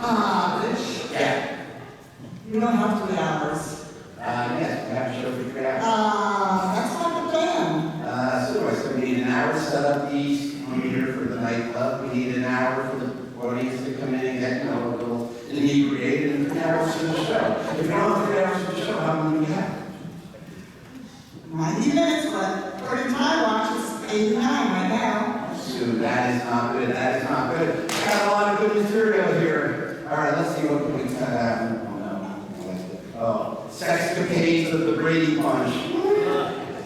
Rich, Yeah. you don't have 3 hours. Yes, we have a show for 3 hours. That's not the plan. So we need an hour to set up the meter for the nightclub. We need an hour for the audience to come in and get, a little inebriated, and 3 hours for the show. If we don't have 3 hours for the show, how many do we have? 90 minutes, but according to my watch, it's 89 right now. So that is not good. That is not good. I got a lot of good material here. All right, let's see what can we cut out. Oh, sexcapades of the Brady Bunch.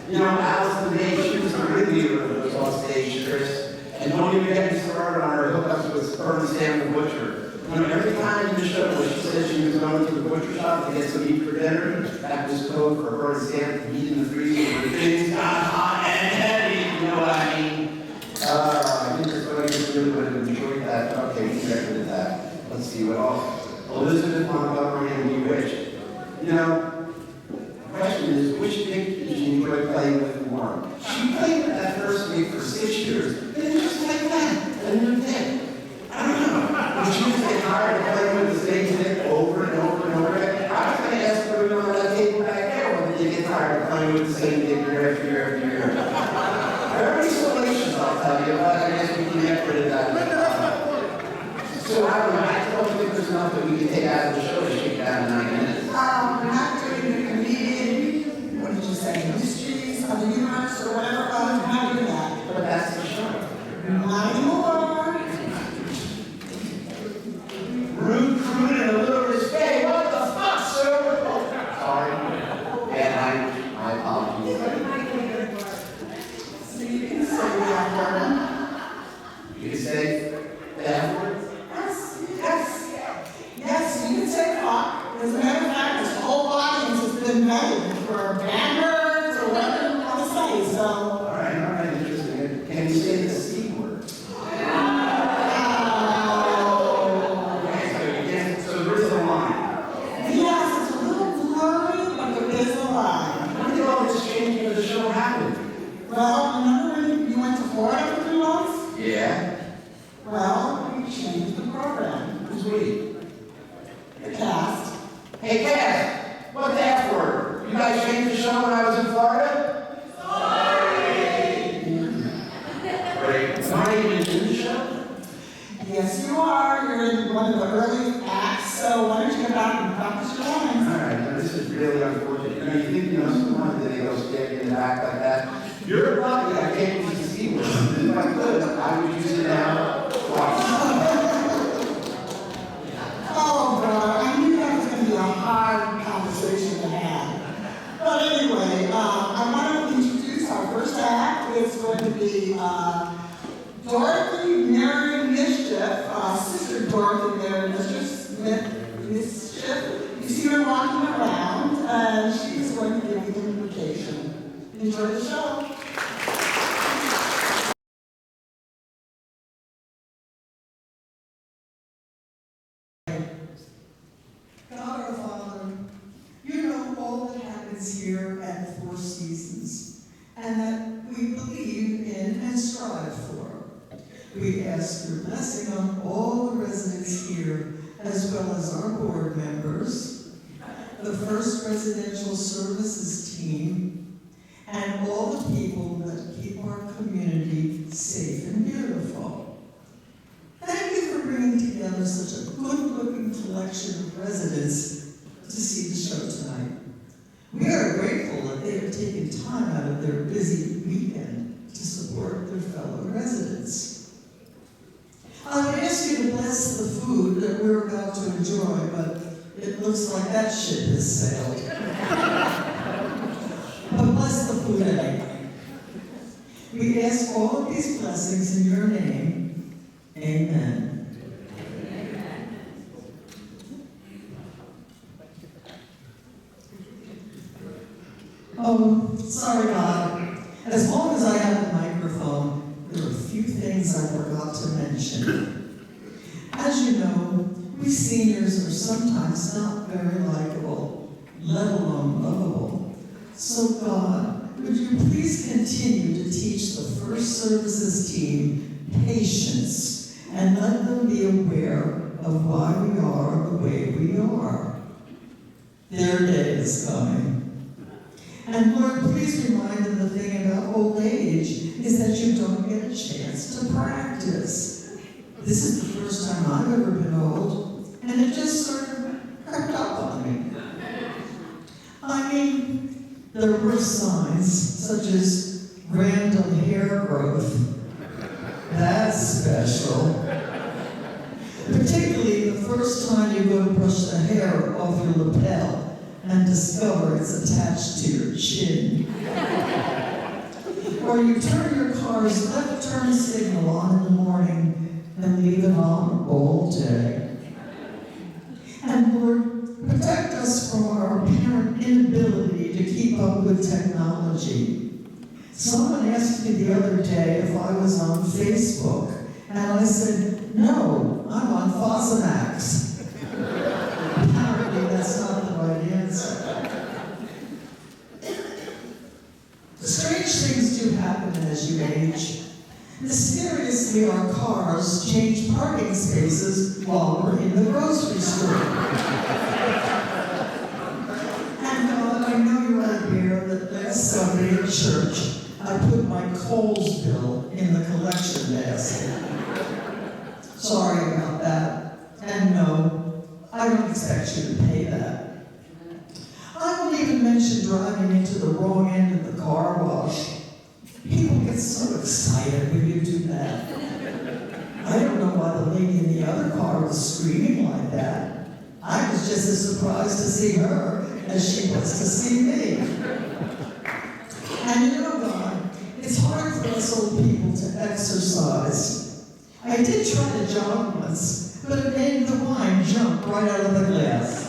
Alice the Day, she was the ringleader of those off-stage tricks. And don't even get me started on her hookups with Bernie Sam the Butcher. Every time in the show where she said she was going to the butcher shop to get some meat for dinner, that was code for Bernie Sam to heat in the freezer where things got hot and heavy, you know what I mean? I think this audience really would have enjoyed that. Okay, we corrected that. Let's see what else. Elizabeth Montgomery and Bewitched. The question is, which dick did you enjoy playing with more? She played with that first dick for 6 years, and just like that, a new dick. I don't know. Did she just get tired of playing with the same dick over and over and over again? I was going to ask her on that table back there, when did you get tired of playing with the same dick year after year after year? Very salacious, I'll tell you, but I guess we can get rid of that. So I don't know, I don't think there's enough that we can take out of the show to shake down in 9 minutes. We're not doing the comedian, what did you say, mysteries of the universe or whatever, we're not doing that. But that's the show. Not anymore. Rude, crude, and a little risque. What the fuck, sir? Sorry. Bad language. My apologies. So you can say that word. You can say that word? Yes, you can say fuck. As a matter of fact, this whole audience has been made for bad words or whatever you want to say, so. All right, interesting. Can you say the C word? Okay, so there is a line. Yes, it's a little blurry, but there is a line. When did all this changing of the show happen? Well, remember when you went to Florida for 3 months? Yeah. Well, we changed the program. Who's we? The cast. Hey, Cass, what the F word? You guys changed the show when I was in Florida? Sorry! Great. Am I even in the show? Yes, you are. You're in one of the early acts, so why don't you go back and practice your lines? All right, now this is really unfortunate. You think, someone that they go stick in the back like that? You're lucky I can't use the C word. If I could, I would use it now twice. Oh, brother, I knew that was going to be a hard conversation to have. But anyway, I want to introduce our first act. It's going to be Dorothy Mary Mischief, Sister Dorothy Mary Mischief. You see her walking around, and she's going to give you the invocation. Enjoy the show. God our Father, you know all that happens here at the Four Seasons, and that we believe in and strive for. We ask your blessing on all the residents here, as well as our board members, the First Residential Services team, and all the people that keep our community safe and beautiful. Thank you for bringing together such a good-looking collection of residents to see the show tonight. We are grateful that they have taken time out of their busy weekend to support their fellow residents. I would ask you to bless the food that we're about to enjoy, but it looks like that ship has sailed. But bless the food anyway. We ask all of these blessings in your name. Amen. Oh, sorry, God. As long as I have the microphone, there are a few things I forgot to mention. As you know, we seniors are sometimes not very likable, let alone lovable. So God, would you please continue to teach the First Services team patience and let them be aware of why we are the way we are. Their day is coming. And Lord, please remind them the thing about old age is that you don't get a chance to practice. This is the first time I've ever been old, and it just sort of crept up on me. I mean, there were signs such as random hair growth. That's special. Particularly the first time you go to brush the hair off your lapel and discover it's attached to your chin. Or you turn your car's left turn signal on in the morning and leave it on all day. And Lord, protect us from our apparent inability to keep up with technology. Someone asked me the other day if I was on Facebook, and I said, no, I'm on Fosamax. Apparently that's not the right answer. Strange things do happen as you age. Mysteriously, our cars change parking spaces while we're in the grocery store. And I know you're aware that last Sunday at church, I put my Kohl's bill in the collection basket. Sorry about that. And no, I don't expect you to pay that. I won't even mention driving into the wrong end of the car wash. People get so excited when you do that. I don't know why the lady in the other car was screaming like that. I was just as surprised to see her as she was to see me. And you know, God, it's hard for us old people to exercise. I did try to jog once, but it made the wine jump right out of the glass.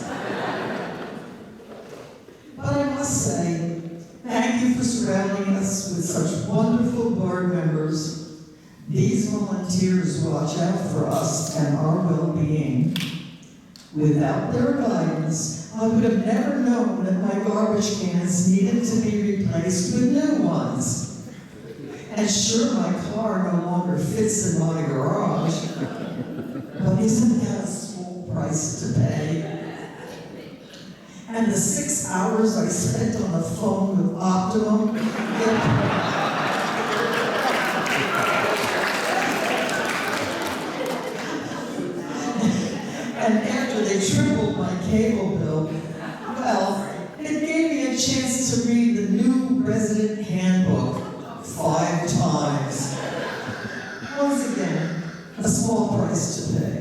But I must say, thank you for surrounding us with such wonderful board members. These volunteers watch out for us and our well-being. Without their guidance, I would have never known that my garbage cans needed to be replaced with new ones. And sure, my car no longer fits in my garage, but isn't that a small price to pay? And the 6 hours I spent on the phone with Optimum, and after they tripled my cable bill, well, it gave me a chance to read the new resident handbook 5 times. Once again, a small price to pay.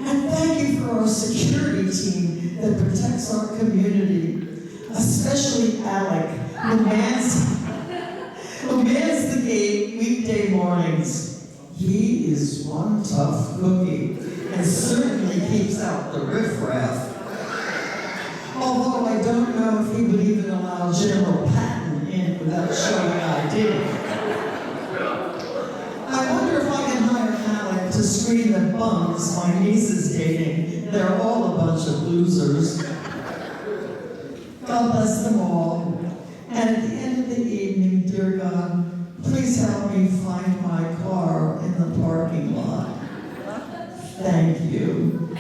And thank you for our security team that protects our community, especially Alec, who mans the gate weekday mornings. He is one tough cookie and certainly keeps out the riffraff. Although I don't know if he would even allow General Patton in without showing ID. I wonder if I can hire Alec to screen the bums my niece is dating. They're all a bunch of losers. God bless them all. And at the end of the evening, dear God, please help me find my car in the parking lot. Thank you.